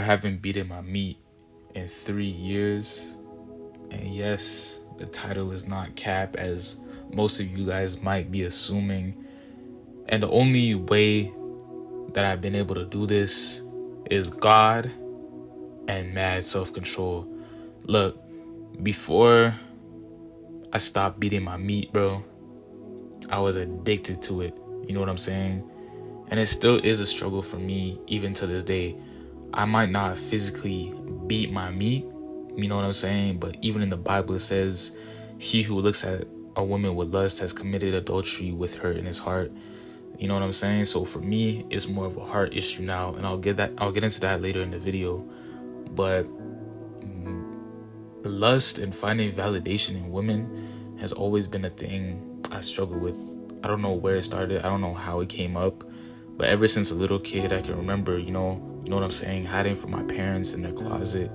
haven't beaten my meat in 3 years. And yes, the title is not cap, as most of you guys might be assuming. And the only way that I've been able to do this is God and mad self-control. Look, before I stopped beating my meat, bro, I was addicted to it. You know what I'm saying? And it still is a struggle for me even to this day. I might not physically beat my meat, you know what I'm saying? But even in the Bible it says, he who looks at a woman with lust has committed adultery with her in his heart. You know what I'm saying? So for me, it's more of a heart issue now, and I'll get into that later in the video. But lust and finding validation in women has always been a thing I struggle with. I don't know where it started. I don't know how it came up. But ever since a little kid, I can remember, you know what I'm saying, hiding from my parents in their closet,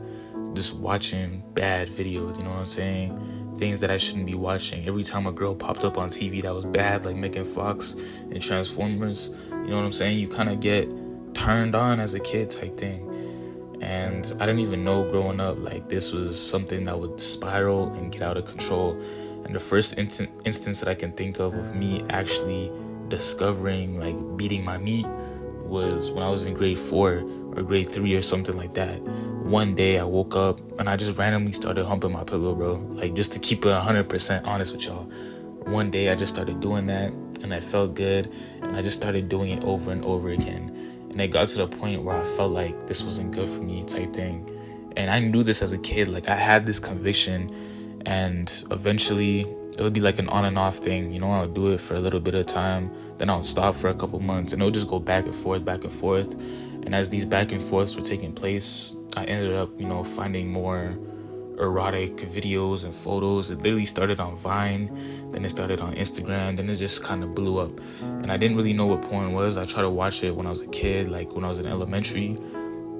just watching bad videos, you know what I'm saying? Things that I shouldn't be watching. Every time a girl popped up on TV that was bad, like Megan Fox and Transformers, you know what I'm saying? You kind of get turned on as a kid type thing. And I didn't even know growing up, like, this was something that would spiral and get out of control. And the first instance that I can think of me actually discovering, like, beating my meat was when I was in grade 4 or grade 3 or something like that. One day I woke up and I just randomly started humping my pillow, bro. Like, just to keep it 100% honest with y'all. One day I just started doing that and I felt good, and I just started doing it over and over again. And it got to the point where I felt like this wasn't good for me type thing. And I knew this as a kid. Like, I had this conviction, and eventually it would be like an on and off thing. You know, I would do it for a little bit of time, then I would stop for a couple months, and it would just go back and forth. And as these back and forths were taking place, I ended up, finding more erotic videos and photos. It literally started on Vine, then it started on Instagram, then it just kind of blew up. And I didn't really know what porn was. I tried to watch it when I was a kid, like when I was in elementary,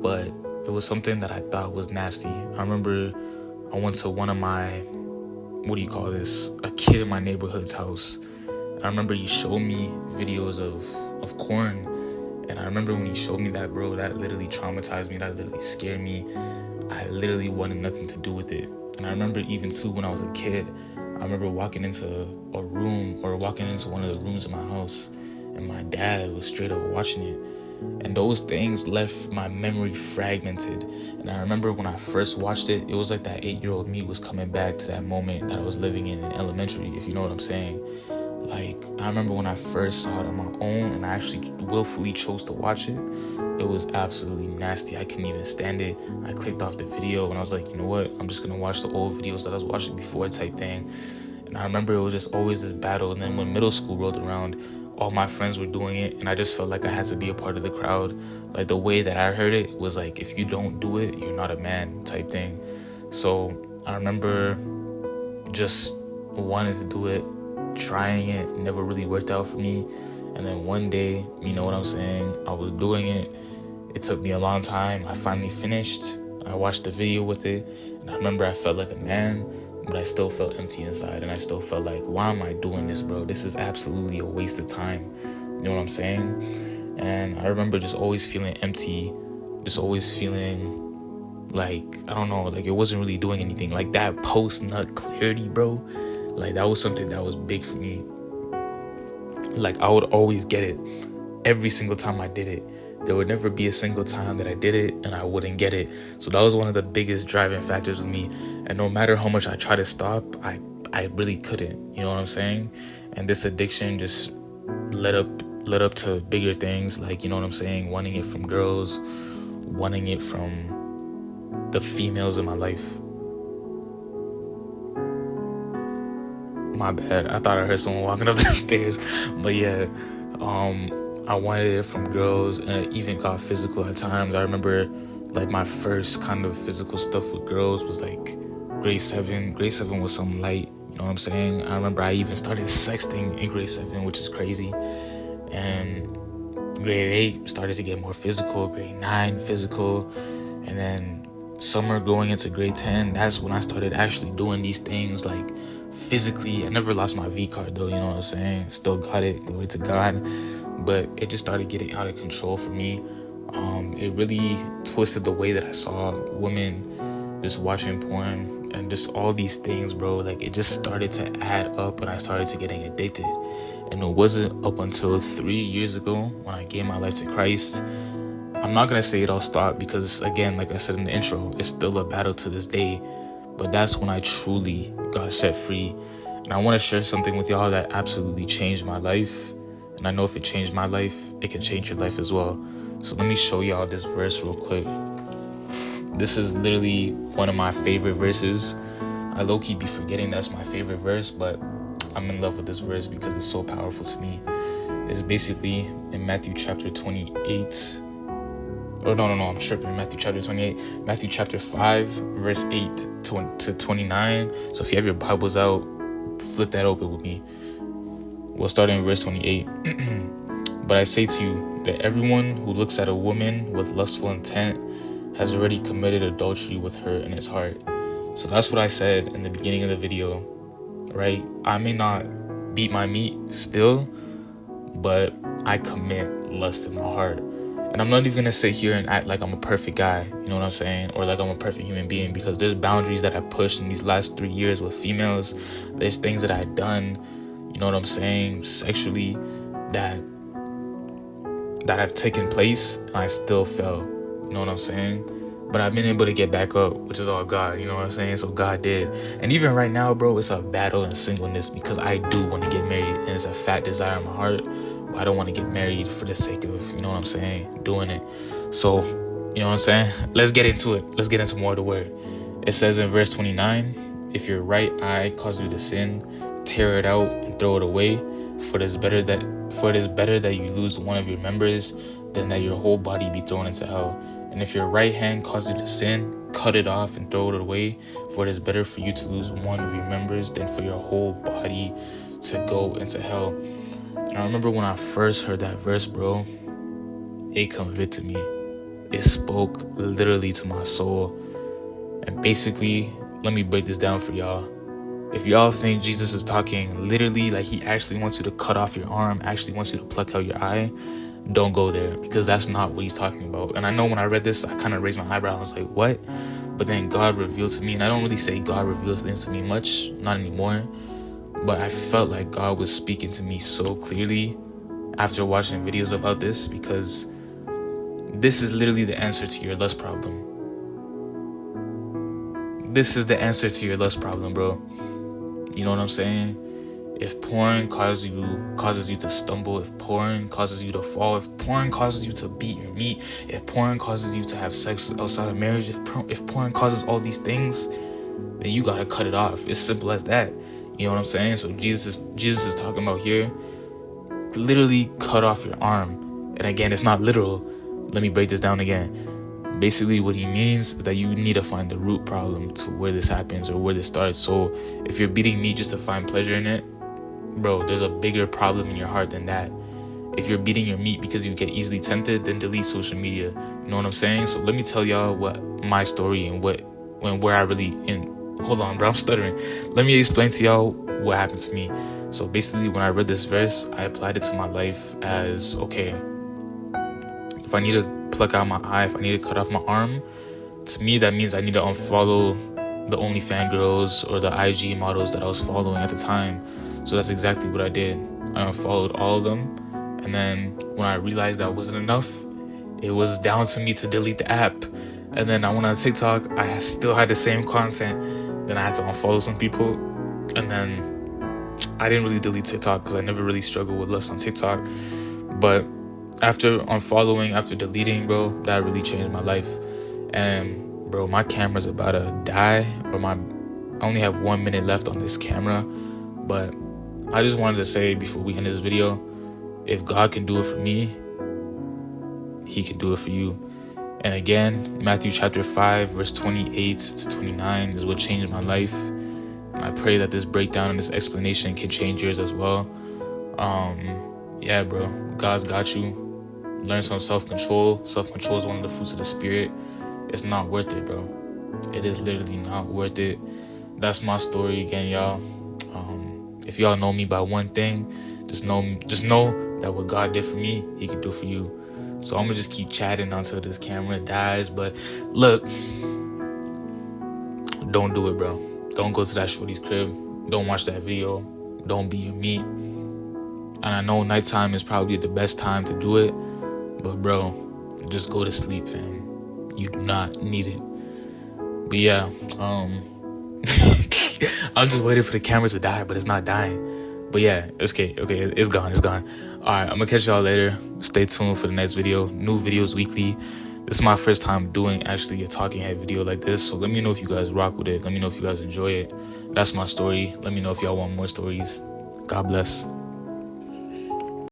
but it was something that I thought was nasty. I remember I went to one of my, a kid in my neighborhood's house. I remember he showed me videos of corn. And I remember when he showed me that, bro, that literally traumatized me. That literally scared me. I literally wanted nothing to do with it. And I remember even too, when I was a kid, I remember walking into a room, or walking into one of the rooms in my house, and my dad was straight up watching it. And those things left my memory fragmented. And I remember when I first watched it, it was like that 8-year-old me was coming back to that moment that I was living in elementary, if you know what I'm saying. Like, I remember when I first saw it on my own and I actually willfully chose to watch it, it was absolutely nasty. I couldn't even stand it. I clicked off the video and I was like, you know what? I'm just going to watch the old videos that I was watching before type thing. And I remember it was just always this battle. And then when middle school rolled around, all my friends were doing it, and I just felt like I had to be a part of the crowd. Like, the way that I heard it was like, if you don't do it, you're not a man type thing. So I remember just wanting to do it, trying it, never really worked out for me. And then one day, you know what I'm saying, I was doing it. It took me a long time. I finally finished. I watched the video with it, and I remember I felt like a man, but I still felt empty inside. And I still felt like, why am I doing this, bro? This is absolutely a waste of time. You know what I'm saying? And I remember just always feeling empty, just always feeling like, I don't know, like it wasn't really doing anything. Like that post-nut clarity, bro, like that was something that was big for me. Like, I would always get it every single time I did it. There would never be a single time that I did it and I wouldn't get it. So that was one of the biggest driving factors with me. And no matter how much I tried to stop, I really couldn't. You know what I'm saying? And this addiction just led up to bigger things, like, you know what I'm saying, wanting it from girls, wanting it from the females in my life. My bad. I thought I heard someone walking up the stairs. But yeah, I wanted it from girls, and it even got physical at times. I remember, like, my first kind of physical stuff with girls was like grade 7. Grade 7 was something light, you know what I'm saying? I remember I even started sexting in grade 7, which is crazy. And grade 8 started to get more physical. Grade 9, physical. And then summer going into grade 10, that's when I started actually doing these things, like, physically. I never lost my V card though, you know what I'm saying? Still got it, glory to God. But it just started getting out of control for me. It really twisted the way that I saw women just watching porn and just all these things, bro. Like, it just started to add up and I started to getting addicted. And it wasn't up until 3 years ago when I gave my life to Christ. I'm not gonna say it all stopped because, again, like I said in the intro, it's still a battle to this day. But that's when I truly got set free. And I want to share something with y'all that absolutely changed my life. And I know if it changed my life, it can change your life as well. So let me show y'all this verse real quick. This is literally one of my favorite verses. I low-key be forgetting that's my favorite verse, but I'm in love with this verse because it's so powerful to me. It's basically in Matthew chapter 28. Oh, no, I'm tripping. Matthew chapter 28. Matthew chapter 5, verse 8 to 29. So if you have your Bibles out, flip that open with me. We'll start in verse 28. But I say to you that everyone who looks at a woman with lustful intent has already committed adultery with her in his heart. So that's what I said in the beginning of the video, right? I may not beat my meat still, but I commit lust in my heart. And I'm not even going to sit here and act like I'm a perfect guy, you know what I'm saying? Or like I'm a perfect human being, because there's boundaries that I pushed in these last 3 years with females. There's things that I've done, you know what I'm saying, sexually that have taken place and I still fell, you know what I'm saying? But I've been able to get back up, which is all God, you know what I'm saying? So God did. And even right now, bro, it's a battle in singleness because I do want to get married and it's a fat desire in my heart. But I don't want to get married for the sake of, you know what I'm saying, doing it. So, you know what I'm saying? Let's get into it. Let's get into more of the word. It says in verse 29, if your right eye causes you to sin, tear it out and throw it away. For it is better that you lose one of your members than that your whole body be thrown into hell. And if your right hand causes you to sin, cut it off and throw it away. For it is better for you to lose one of your members than for your whole body to go into hell. And I remember when I first heard that verse, bro, it convicted me. It spoke literally to my soul. And basically, let me break this down for y'all. If y'all think Jesus is talking literally like he actually wants you to cut off your arm, actually wants you to pluck out your eye, don't go there, because that's not what he's talking about. And I know when I read this, I kind of raised my eyebrow. I was like, what? But then God revealed to me, and I don't really say God reveals things to me much, not anymore, but I felt like God was speaking to me so clearly after watching videos about this, because this is literally the answer to your lust problem. This is the answer to your lust problem, bro. You know what I'm saying? If porn causes you to stumble, if porn causes you to fall, if porn causes you to beat your meat, if porn causes you to have sex outside of marriage, if porn causes all these things, then you gotta cut it off. It's simple as that. You know what I'm saying? So Jesus is talking about here, literally cut off your arm. And again, it's not literal. Let me break this down again. Basically, what he means is that you need to find the root problem to where this happens or where this starts. So if you're beating meat just to find pleasure in it, bro, there's a bigger problem in your heart than that. If you're beating your meat because you get easily tempted, then delete social media. You know what I'm saying? So let me tell y'all what my story and where I really hold on, bro, I'm stuttering. Let me explain to y'all what happened to me. So basically, when I read this verse, I applied it to my life as, okay, if I need to pluck out my eye, if I need to cut off my arm, to me that means I need to unfollow the OnlyFans girls or the IG models that I was following at the time. So that's exactly what I did. I unfollowed all of them, and then when I realized that wasn't enough, it was down to me to delete the app. And then I went on TikTok, I still had the same content, then I had to unfollow some people, and then I didn't really delete TikTok because I never really struggled with lust on TikTok. But after unfollowing, after deleting, bro, that really changed my life. And bro, my camera's about to die, or I only have 1 minute left on this camera. But I just wanted to say before we end this video, if God can do it for me, he can do it for you. And again, Matthew chapter 5, verse 28 to 29 is what changed my life. And I pray that this breakdown and this explanation can change yours as well. Yeah, bro, God's got you. Learn some self-control. Self-control is one of the fruits of the spirit. It's not worth it, bro. It is literally not worth it. That's my story again, y'all. If y'all know me by one thing, just know that what God did for me, he can do for you. So I'm gonna just keep chatting until this camera dies. But look, don't do it, bro. Don't go to that shorty's crib. Don't watch that video. Don't be your meat. And I know nighttime is probably the best time to do it, but bro, just go to sleep, fam. You do not need it. But yeah, I'm just waiting for the camera to die, but it's not dying. But yeah, it's okay, it's gone. Alright, I'm gonna catch y'all later. Stay tuned for the next video. New videos weekly. This is my first time doing actually a talking head video like this, so let me know if you guys rock with it. Let me know if you guys enjoy it. That's my story. Let me know if y'all want more stories. God bless.